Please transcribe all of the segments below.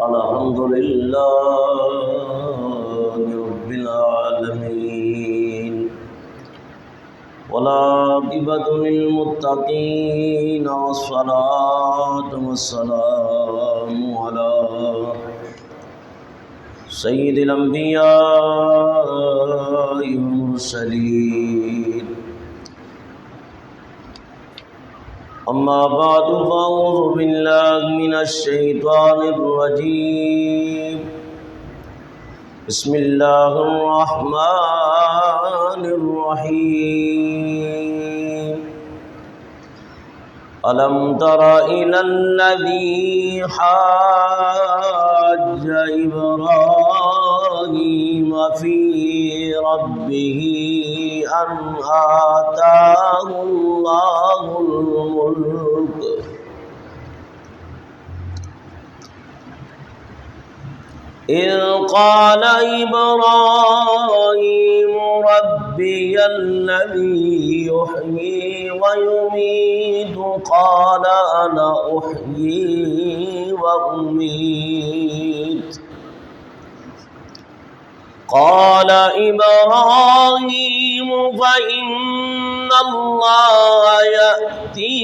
الحمد لله رب العالمين، والعاقبة للمتقين، والصلاة والسلام على سيد الأنبياء والمرسلين. أما بعد فأعوذ بالله من الشيطان الرجيم. بسم الله الرحمن الرحيم. ألم تر إلى الذي حاج إبراهيم في ربه أن آتاه الله الملك إذ قال إبراهيم ربي الذي يحيي ويميت قال أنا أحيي وأميت. قال إبراهيم فإن الله يأتي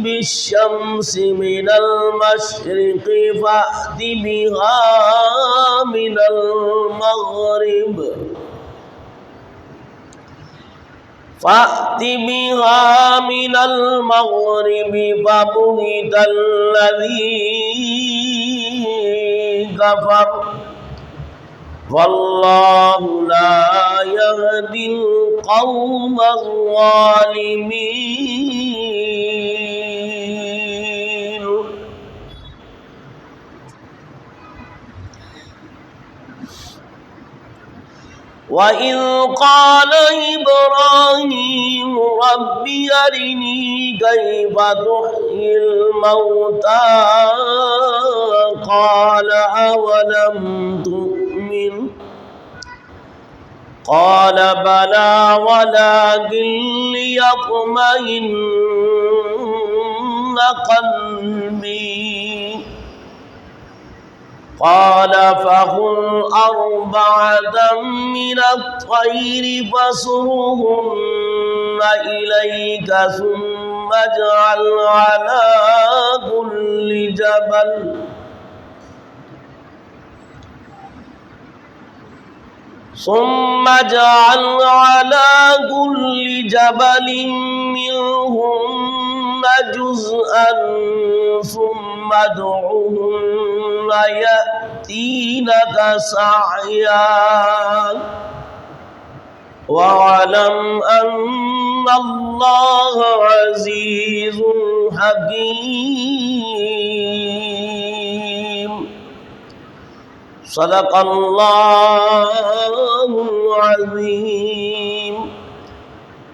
بالشمس من المشرق فأت بها من المغرب فبهت الذي كفر والله لا يهدي القوم الظالمين. وإذ قال إبراهيم رب أرني كيف تحيي الموتى قال أولم تؤمن قال بلى ولكن ليطمئن قلبي. قال فخذ أربعة من الطير فصرهن إليك ثم اجعل على كل جبل منهن جزءا ثم ادعهن يأتينك سعيا واعلم أن الله عزيز حكيم. صدق الله العظيم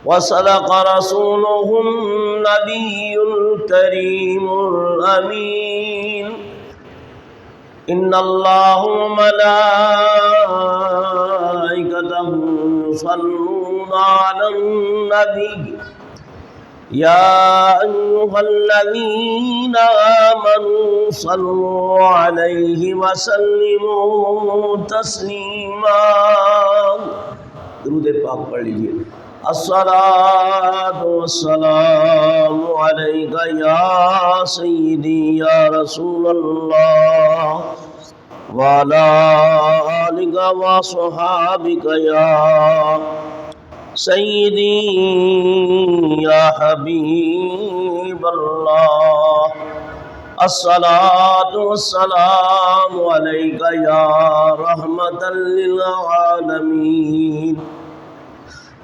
وصدق رسوله النبي الكريم الأمين. إن الله وملائكته يصلون على النبي يا أيها الذين آمنوا صلوا عليه وسلموا تسليما. درود پاک پڑھ لیجیے. الصلاة والسلام عليك يا سيدي يا رسول الله وعلى آلك وصحابك يا سيدي يا حبيب الله. الصلاة والسلام عليك يا رحمة للعالمين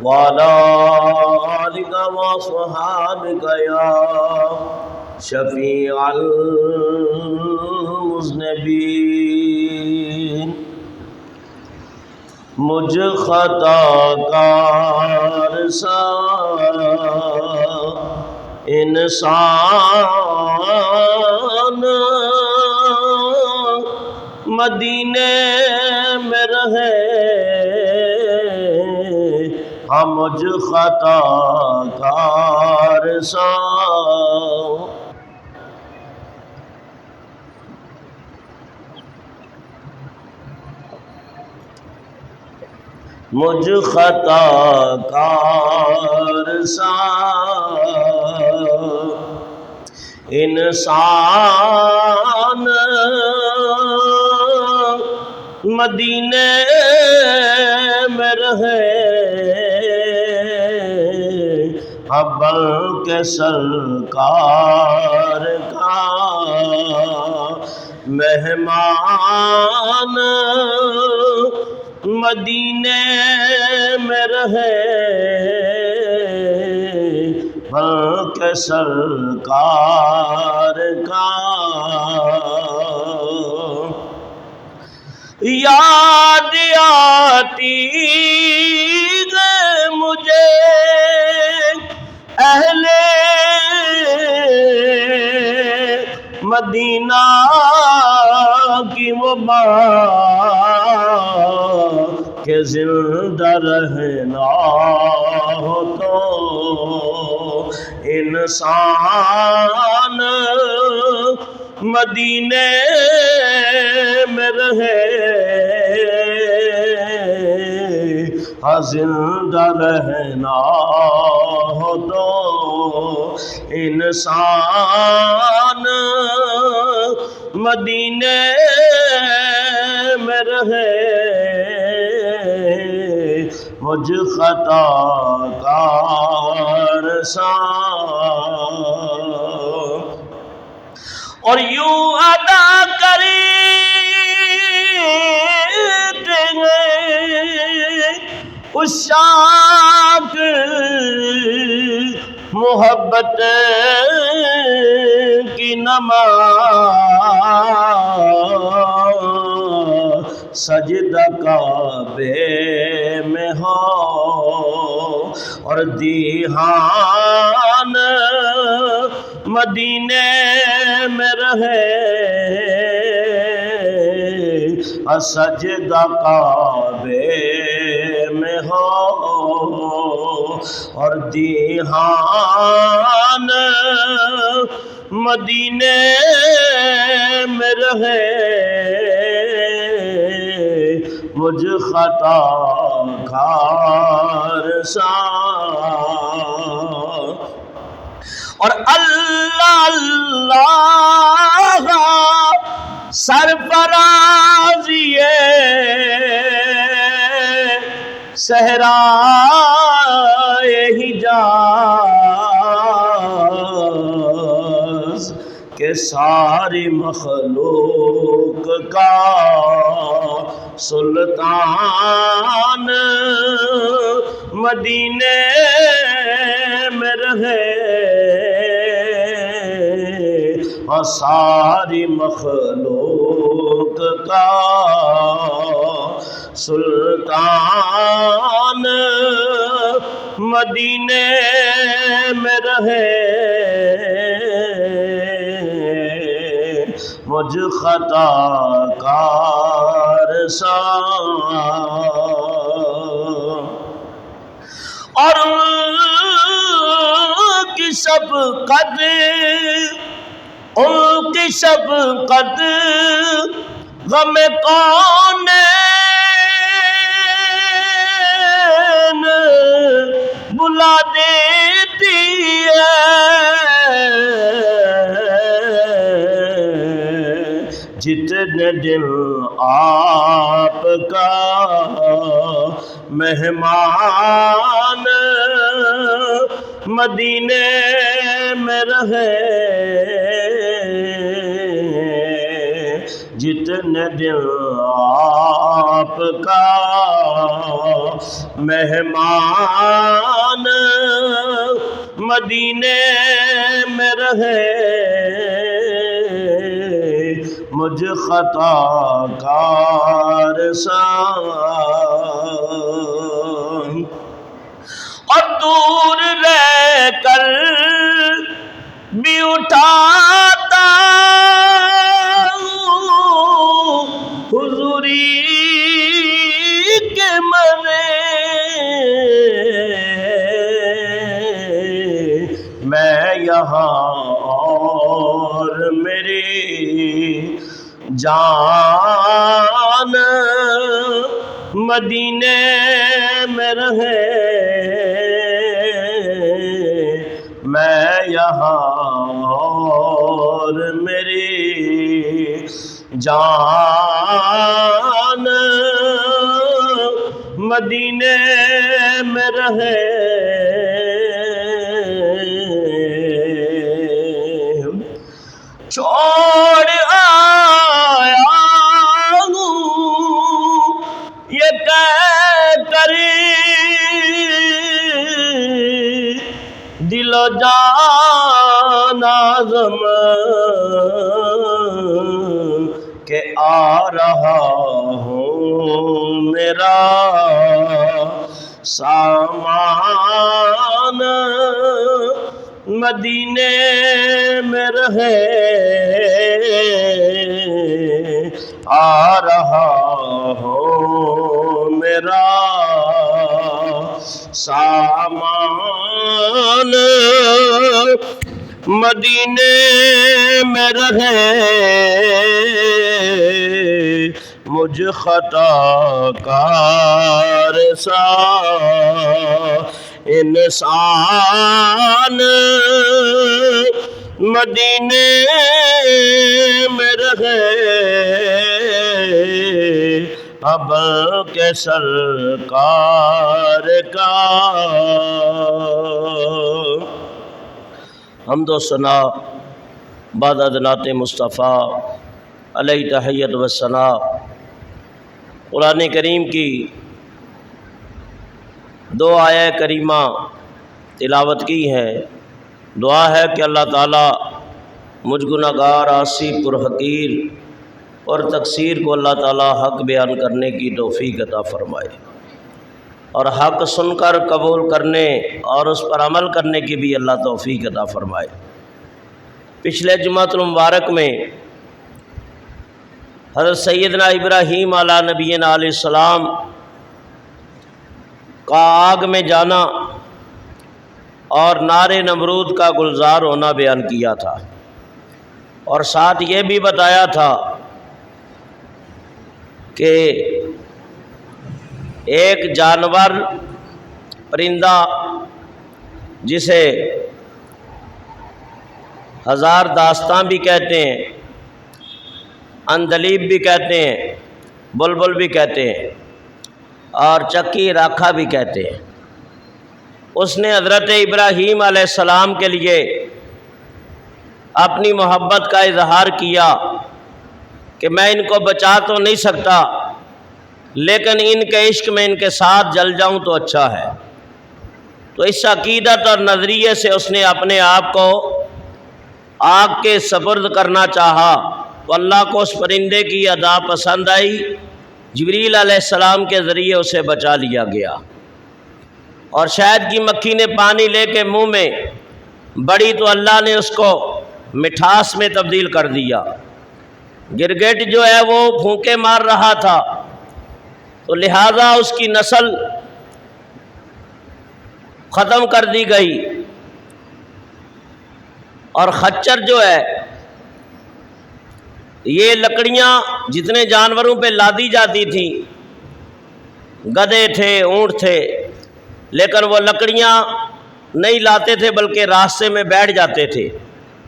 وعلى آلك وصحابك يا شفيع المذنبين. مجھ خطا کار سا انسان مدینے میں رہے ہم مجھ خطا کار سا مجھ خطا کار سا انسان مدینے میں رہے بلکہ سرکار کا مہمان مدینے میں رہے بلکہ سرکار کا یاد آتی ہے مجھے اہل مدینہ کی وہ بات کہ زندہ رہنا ہو تو انسان مدینے میں رہے زندہ رہنا ہو تو انسان مدینے میں رہے مجھ خطا کار سا اور یوں ادا کرتے ہیں عشاق محبت کی نماز سجدہ کعبے میں ہو اور دیہان مدینے میں رہے سجدہ کعبے میں ہو اور دیہان مدینے میں رہے مجھ خطا کار سا اور اللہ اللہ سرفرازیے صحرائے حجاز کہ ساری مخلوق کا سلطان مدینے میں رہے اور ساری مخلوق کا سلطان مدینے میں رہے مجھ خطا کار سا اور ان کی شفقت غم کون بلا دیتی ہے جتنے دن آپ کا مہمان مدینے میں رہے جتنے دن آپ کا مہمان مدینے میں رہے مجھ خطا کار سا اور دور رہ کر بھی اٹھاتا حضوری کے مزے میں یہاں اور میری جان مدینے میں رہے میں یہاں اور میری جان مدینے میں رہے چھوڑ آیا ہوں یہ کہہ کر دل و جان آزم کہ آ رہا ہوں میرا سامان مدینے میں رہے آ رہا ہوں میرا سامان مدینے میں رہے مجھ خطا کار سا انسان مدینے میں رہے اب کے سرکار کا حمد و ثنا بعد نعت مصطفیٰ علیہ تحیت و ثنا قرآن کریم کی دو آیہ کریمہ تلاوت کی ہے۔ دعا ہے کہ اللہ تعالیٰ مجھ گناہگار عاصی پرحقیر اور تقصیر کو اللہ تعالیٰ حق بیان کرنے کی توفیق عطا فرمائے اور حق سن کر قبول کرنے اور اس پر عمل کرنے کی بھی اللہ توفیق عطا فرمائے۔ پچھلے جمعۃ المبارک میں حضرت سیدنا ابراہیم علیہ نبینا علیہ السلام کا آگ میں جانا اور نار نمرود کا گلزار ہونا بیان کیا تھا، اور ساتھ یہ بھی بتایا تھا کہ ایک جانور پرندہ جسے ہزار داستان بھی کہتے ہیں، اندلیب بھی کہتے ہیں، بلبل بھی کہتے ہیں اور چکی راکھا بھی کہتے ہیں، اس نے حضرت ابراہیم علیہ السلام کے لیے اپنی محبت کا اظہار کیا کہ میں ان کو بچا تو نہیں سکتا لیکن ان کے عشق میں ان کے ساتھ جل جاؤں تو اچھا ہے۔ تو اس عقیدت اور نظریے سے اس نے اپنے آپ کو آگ کے سپرد کرنا چاہا تو اللہ کو اس پرندے کی ادا پسند آئی، جبریل علیہ السلام کے ذریعے اسے بچا لیا گیا، اور شہد کی مکھی نے پانی لے کے منہ میں بڑی تو اللہ نے اس کو مٹھاس میں تبدیل کر دیا۔ گرگٹ جو ہے وہ پھونکے مار رہا تھا تو لہٰذا اس کی نسل ختم کر دی گئی، اور خچر جو ہے یہ لکڑیاں جتنے جانوروں پہ لادی جاتی تھیں، گدھے تھے، اونٹ تھے، لیکن وہ لکڑیاں نہیں لاتے تھے بلکہ راستے میں بیٹھ جاتے تھے،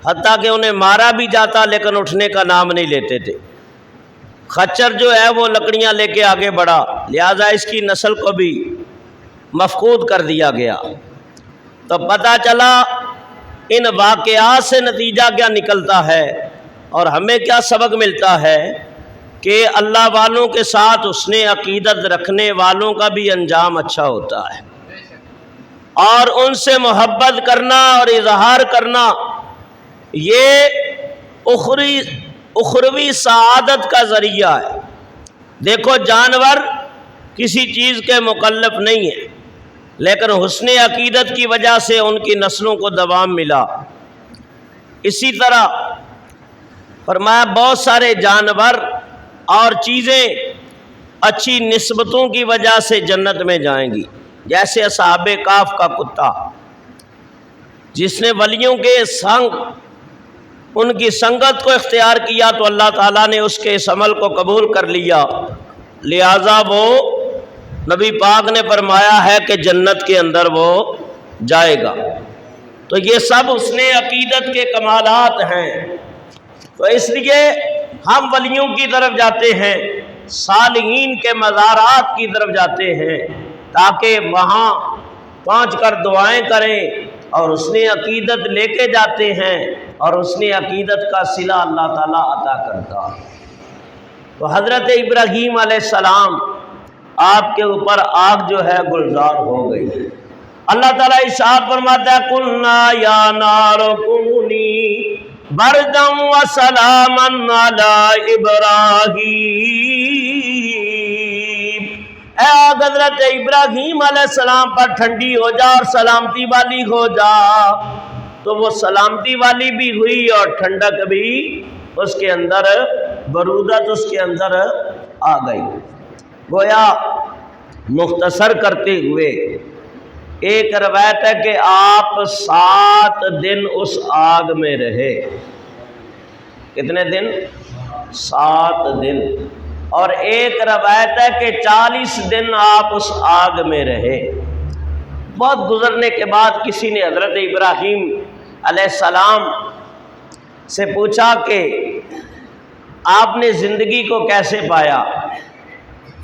حتیٰ کہ انہیں مارا بھی جاتا لیکن اٹھنے کا نام نہیں لیتے تھے۔ خچر جو ہے وہ لکڑیاں لے کے آگے بڑھا، لہٰذا اس کی نسل کو بھی مفقود کر دیا گیا۔ تو پتہ چلا ان واقعات سے نتیجہ کیا نکلتا ہے اور ہمیں کیا سبق ملتا ہے کہ اللہ والوں کے ساتھ حسن عقیدت رکھنے والوں کا بھی انجام اچھا ہوتا ہے، اور ان سے محبت کرنا اور اظہار کرنا یہ اخروی سعادت کا ذریعہ ہے۔ دیکھو جانور کسی چیز کے مکلف نہیں ہے، لیکن حسن عقیدت کی وجہ سے ان کی نسلوں کو دوام ملا۔ اسی طرح فرمایا بہت سارے جانور اور چیزیں اچھی نسبتوں کی وجہ سے جنت میں جائیں گی، جیسے اصحاب کہف کا کتا جس نے ولیوں کے سنگ ان کی سنگت کو اختیار کیا تو اللہ تعالیٰ نے اس کے اس عمل کو قبول کر لیا، لہٰذا وہ نبی پاک نے فرمایا ہے کہ جنت کے اندر وہ جائے گا۔ تو یہ سب اس نے عقیدت کے کمالات ہیں۔ تو اس لیے ہم ولیوں کی طرف جاتے ہیں، صالحین کے مزارات کی طرف جاتے ہیں، تاکہ وہاں پہنچ کر دعائیں کریں، اور اس نے عقیدت لے کے جاتے ہیں، اور اس نے عقیدت کا صلہ اللہ تعالیٰ عطا کرتا ہے۔ تو حضرت ابراہیم علیہ السلام آپ کے اوپر آگ جو ہے گلزار ہو گئی۔ اللہ تعالیٰ ارشاد فرماتا ہے قلنا یا نار کونی بردا وسلاما علی ابراہیم، اے آگ حضرت ابراہیم علیہ السلام پر ٹھنڈی ہو جا اور سلامتی والی ہو جا۔ تو وہ سلامتی والی بھی ہوئی اور ٹھنڈک بھی اس کے اندر، برودت اس کے اندر آ گئی۔ گویا مختصر کرتے ہوئے ایک روایت ہے کہ آپ 7 دن اس آگ میں رہے۔ کتنے دن؟ 7 دن۔ اور ایک روایت ہے کہ 40 دن آپ اس آگ میں رہے۔ بہت گزرنے کے بعد کسی نے حضرت ابراہیم علیہ السلام سے پوچھا کہ آپ نے زندگی کو کیسے پایا؟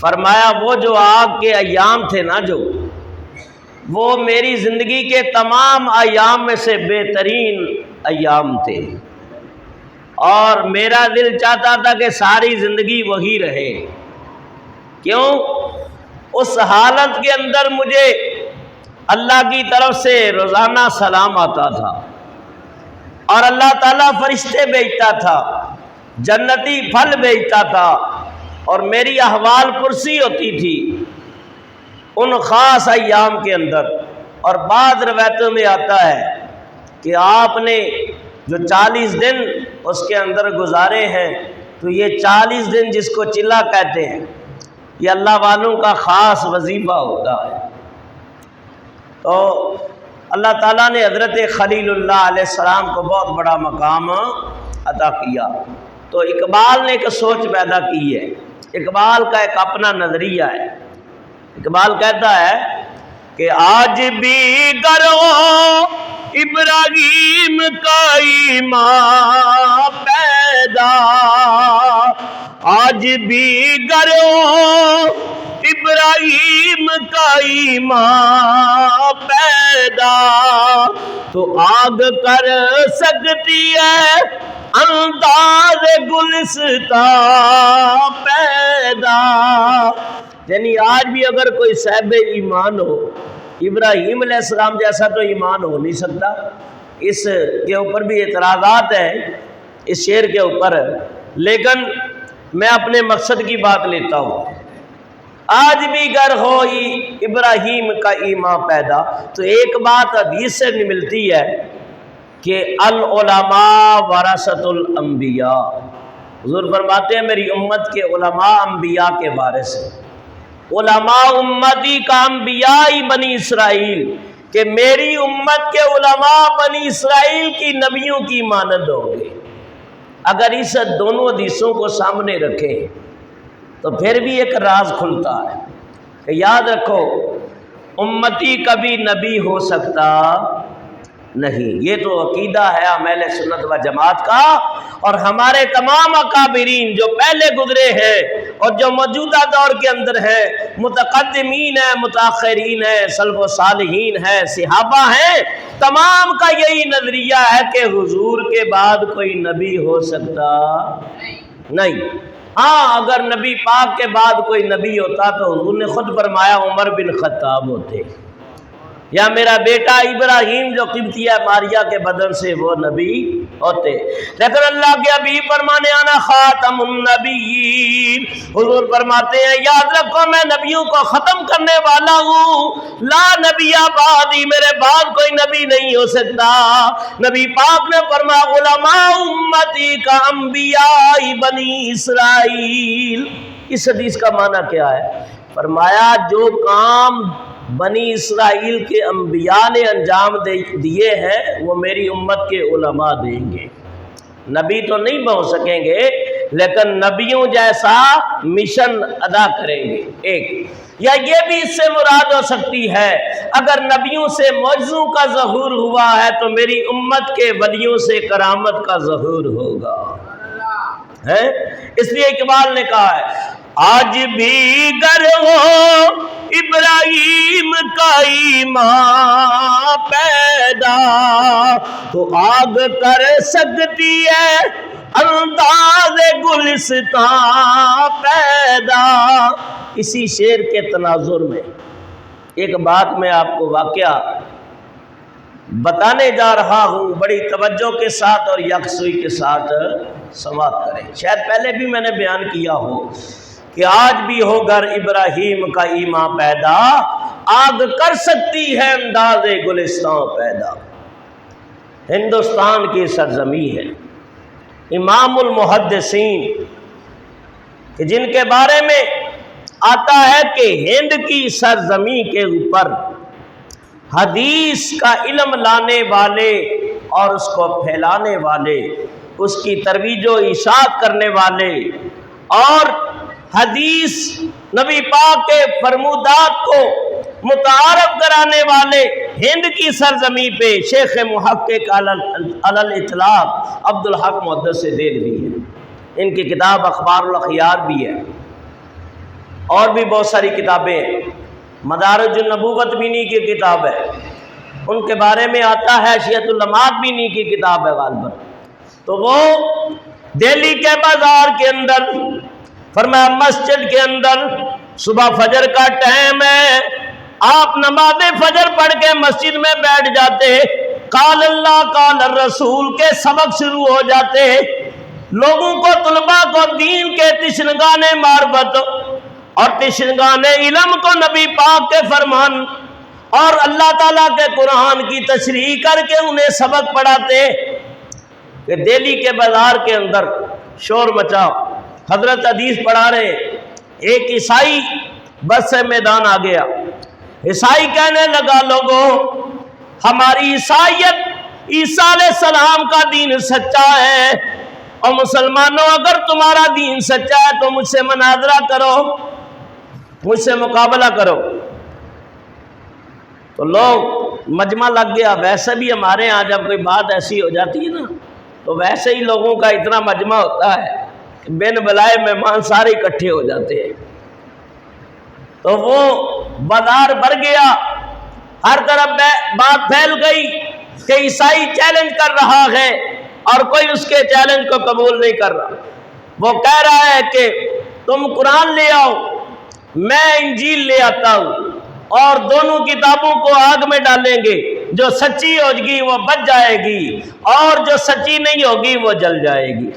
فرمایا وہ جو آگ کے ایام تھے نا، جو وہ میری زندگی کے تمام ایام میں سے بہترین ایام تھے، اور میرا دل چاہتا تھا کہ ساری زندگی وہی رہے۔ کیوں؟ اس حالت کے اندر مجھے اللہ کی طرف سے روزانہ سلام آتا تھا، اور اللہ تعالیٰ فرشتے بھیجتا تھا، جنتی پھل بھیجتا تھا، اور میری احوال پرسی ہوتی تھی ان خاص ایام کے اندر۔ اور بعض روایتوں میں آتا ہے کہ آپ نے جو 40 دن اس کے اندر گزارے ہیں، تو یہ 40 دن جس کو چلا کہتے ہیں، یہ اللہ والوں کا خاص وظیفہ ہوتا ہے۔ تو اللہ تعالیٰ نے حضرت خلیل اللہ علیہ السلام کو بہت بڑا مقام عطا کیا۔ تو اقبال نے ایک سوچ پیدا کی ہے، اقبال کا ایک اپنا نظریہ ہے۔ اقبال کہتا ہے کہ آج بھی کرو ابراہیم کا ایمان پیدا، آج بھی کرو ابراہیم کا ایمان پیدا، تو آگ کر سکتی ہے انداز گلستان پیدا۔ یعنی آج بھی اگر کوئی صاحب ایمان ہو، ابراہیم علیہ السلام جیسا تو ایمان ہو نہیں سکتا۔ اس کے اوپر بھی اعتراضات ہیں اس شعر کے اوپر، لیکن میں اپنے مقصد کی بات لیتا ہوں۔ آج بھی گر ہوئی ابراہیم کا ایمان پیدا، تو ایک بات حدیث سے ملتی ہے کہ العلماء ورثۃ الانبیاء، حضور فرماتے ہیں میری امت کے علماء انبیاء کے وارث ہیں۔ علماء امتی کا انبیاء بنی اسرائیل، کہ میری امت کے علماء بنی اسرائیل کی نبیوں کی مانند ہوں گے۔ اگر اس دونوں حدیثوں کو سامنے رکھیں تو پھر بھی ایک راز کھلتا ہے کہ یاد رکھو امتی کبھی نبی ہو سکتا نہیں۔ یہ تو عقیدہ ہے اہل سنت و جماعت کا، اور ہمارے تمام اکابرین جو پہلے گزرے ہیں اور جو موجودہ دور کے اندر ہیں، متقدمین ہیں، متاخرین ہیں، سلف و صالحین ہیں، صحابہ ہیں، تمام کا یہی نظریہ ہے کہ حضور کے بعد کوئی نبی ہو سکتا نہیں۔ ہاں اگر نبی پاک کے بعد کوئی نبی ہوتا تو حضور نے خود فرمایا عمر بن خطاب ہوتے، یا میرا بیٹا ابراہیم جو قبطیہ ماریہ کے بدن سے وہ نبی ہوتے۔ لیکن اللہ کے حبیب فرمانے انا خاتم النبیین، حضور فرماتے ہیں یاد رکھو میں نبیوں کو ختم کرنے والا ہوں، لا نبی بعدی، میرے بعد کوئی نبی نہیں ہو سکتا۔ نبی پاک نے فرمایا علماء امتی کا انبیاء بنی اسرائیل۔ اس حدیث کا معنی کیا ہے؟ فرمایا جو کام بنی اسرائیل کے انبیاء نے انجام دیے ہیں وہ میری امت کے علماء دیں گے۔ نبی تو نہیں ہو سکیں گے لیکن نبیوں جیسا مشن ادا کریں گے. ایک یا یہ بھی اس سے مراد ہو سکتی ہے اگر نبیوں سے معجزوں کا ظہور ہوا ہے تو میری امت کے ولیوں سے کرامت کا ظہور ہوگا ہے. اس لیے اقبال نے کہا ہے آج بھی گر ہو ابراہیم کا ایمان پیدا تو آگ کر سکتی ہے انداز گلستان پیدا. اسی شعر کے تناظر میں ایک بات میں آپ کو واقعہ بتانے جا رہا ہوں، بڑی توجہ کے ساتھ اور یکسوئی کے ساتھ سماعت کریں. شاید پہلے بھی میں نے بیان کیا ہو کہ آج بھی ہو گر ابراہیم کا ایمان پیدا آگ کر سکتی ہے انداز گلستان پیدا. ہندوستان کی سرزمین ہے، امام المحدثین کہ جن کے بارے میں آتا ہے کہ ہند کی سرزمین کے اوپر حدیث کا علم لانے والے اور اس کو پھیلانے والے، اس کی ترویج و اشاعت کرنے والے اور حدیث نبی پاک کے فرمودات کو متعارف کرانے والے ہند کی سرزمین پہ شیخ محقق علی الاطلاق عبدالحق محدث دہلوی ہے. ان کی کتاب اخبار الاخیار بھی ہے اور بھی بہت ساری کتابیں ہیں. مدارج النبوت بھی انہی کی کتاب ہے. ان کے بارے میں آتا ہے حیثیت العلمات بھی انہی کی کتاب ہے غالباً. تو وہ دہلی کے بازار کے اندر فرمایا مسجد کے اندر صبح فجر کا ٹائم ہے، آپ نماز فجر پڑھ کے مسجد میں بیٹھ جاتے، قال اللہ قال الرسول کے سبق شروع ہو جاتے، لوگوں کو طلباء کو دین کے تشنگانے معرفت اور تشنگانے علم کو نبی پاک کے فرمان اور اللہ تعالیٰ کے قرآن کی تشریح کر کے انہیں سبق پڑھاتے. کہ دہلی کے بازار کے اندر شور مچا، حضرت حدیث پڑھا رہے، ایک عیسائی بس سے میدان آ گیا. عیسائی کہنے لگا لوگوں ہماری عیسائیت عیسیٰ علیہ السلام کا دین سچا ہے، اور مسلمانوں اگر تمہارا دین سچا ہے تو مجھ سے مناظرہ کرو، مجھ سے مقابلہ کرو. تو لوگ مجمع لگ گیا. ویسے بھی ہمارے ہاں جب کوئی بات ایسی ہو جاتی ہے نا تو ویسے ہی لوگوں کا اتنا مجمع ہوتا ہے کہ بن بلائے مہمان سارے اکٹھے ہو جاتے ہیں. تو وہ بازار بھر گیا، ہر طرف بات پھیل گئی کہ عیسائی چیلنج کر رہا ہے اور کوئی اس کے چیلنج کو قبول نہیں کر رہا. وہ کہہ رہا ہے کہ تم قرآن لے آؤ، میں انجیل لے آتا ہوں، اور دونوں کتابوں کو آگ میں ڈالیں گے، جو سچی ہوگی وہ بچ جائے گی اور جو سچی نہیں ہوگی وہ جل جائے گی.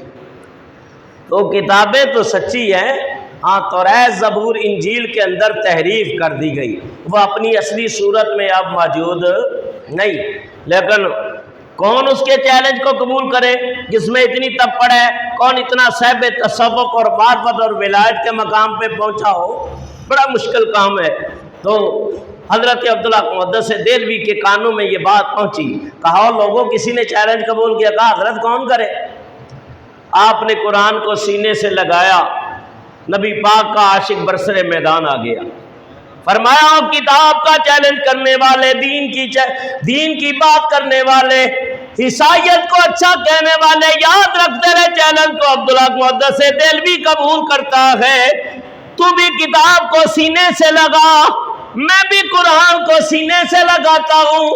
تو کتابیں تو سچی ہیں، ہاں توریت زبور انجیل کے اندر تحریف کر دی گئی، وہ اپنی اصلی صورت میں اب موجود نہیں. لیکن کون اس کے چیلنج کو قبول کرے جس میں اتنی تپڑ ہے؟ کون اتنا صاحب تصوف اور معرفت اور ولایت کے مقام پہ پہنچا ہو؟ بڑا مشکل کام ہے. تو حضرت عبداللہ محدث دہلوی کے کانوں میں یہ بات پہنچی. کہا لوگوں کسی نے چیلنج قبول کیا. کہا حضرت کون کرے؟ آپ نے قرآن کو سینے سے لگایا، نبی پاک کا عاشق برسر میدان آ گیا. فرمایا کتاب کا چیلنج کرنے والے، دین کی بات کرنے والے، عیسائیت کو اچھا کہنے والے یاد رکھتے رہے چیلنج کو عبداللہ محدث دہلوی قبول کرتا ہے. تو بھی کتاب کو سینے سے لگا، میں بھی قرآن کو سینے سے لگاتا ہوں.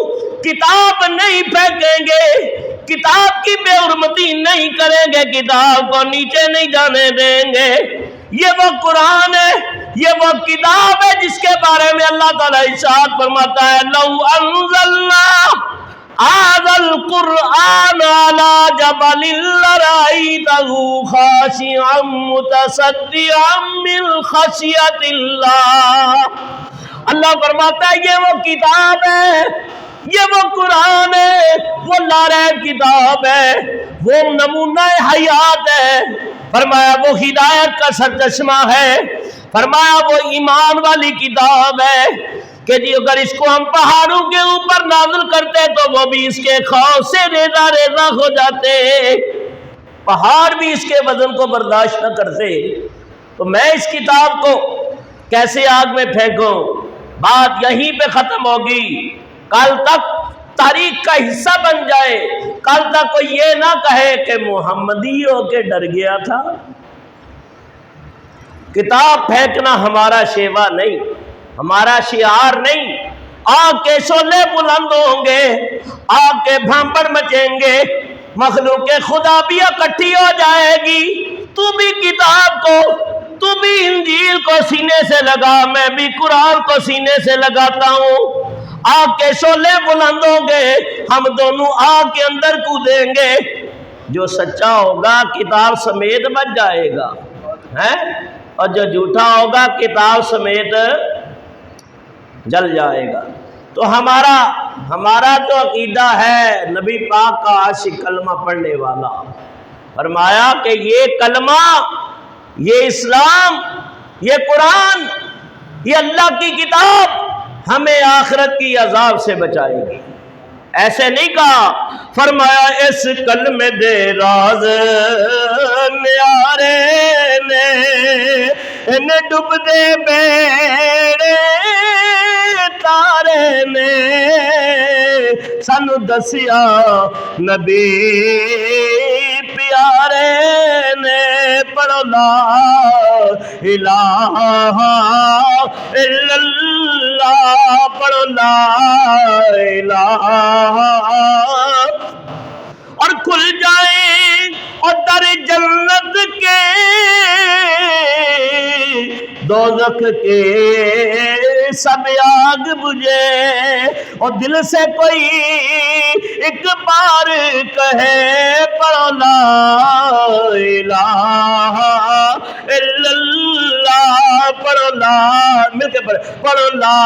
کتاب نہیں پھینکیں گے، کتاب کی بے حرمتی نہیں کریں گے، کتاب کو نیچے نہیں جانے دیں گے. یہ وہ قرآن ہے، یہ وہ کتاب ہے جس کے بارے میں اللہ تعالیٰ ارشاد فرماتا ہے لو انزلنا هذا القرآن على جبل لرأيته خاشعا متصدعا من خشية الله. اللہ فرماتا ہے یہ وہ کتاب ہے، یہ وہ قرآن ہے، وہ لاریب کتاب ہے، وہ نمونہ حیات ہے. فرمایا وہ ہدایت کا سرچشمہ ہے. فرمایا وہ ایمان والی کتاب ہے کہ جی اگر اس کو ہم پہاڑوں کے اوپر نازل کرتے تو وہ بھی اس کے خوف سے ریزہ ریزہ ہو جاتے. پہاڑ بھی اس کے وزن کو برداشت نہ کرتے، تو میں اس کتاب کو کیسے آگ میں پھینکوں؟ بات یہیں پہ ختم ہوگی، کل تک تاریخ کا حصہ بن جائے، کل تک کوئی یہ نہ کہے کہ محمدی ہو کے ڈر گیا تھا۔ کتاب پھینکنا ہمارا شیوا نہیں، ہمارا شعار نہیں۔ آگ کے شعلے بلند ہوں گے، آگ کے بھانپڑ مچیں گے، مخلوق خدا بھی اکٹھی ہو جائے گی۔ تو بھی کتاب کو، تو بھی انجیل کو سینے سے لگا، میں بھی قرآن کو سینے سے لگاتا ہوں۔ آگ کے شعلے بلند ہوں گے، ہم دونوں آگ کے اندر کودیں گے۔ جو سچا ہوگا کتاب سمیت بچ جائے گا، اور جو جھوٹا ہوگا کتاب سمیت جل جائے گا۔ تو ہمارا جو عقیدہ ہے، نبی پاک کا عاشق کلمہ پڑھنے والا، فرمایا کہ یہ کلمہ، یہ اسلام، یہ قرآن، یہ اللہ کی کتاب ہمیں آخرت کی عذاب سے بچائے گی۔ ایسے نہیں کہا، فرمایا اس کلمے دے راز نیارے نے ڈب دے بیڑے تارے نے سانو دسیا نبی پیارے نے۔ پڑھو لا الہ الا اللہ، پڑھو لا الہ، اور کھل جائیں اور در جنت کے، دوزخ کے سب آگ بجھے، اور دل سے کوئی ایک بار کہے پڑھو لا الہ الا اللہ، پڑھو لا، مل کے پڑھو لا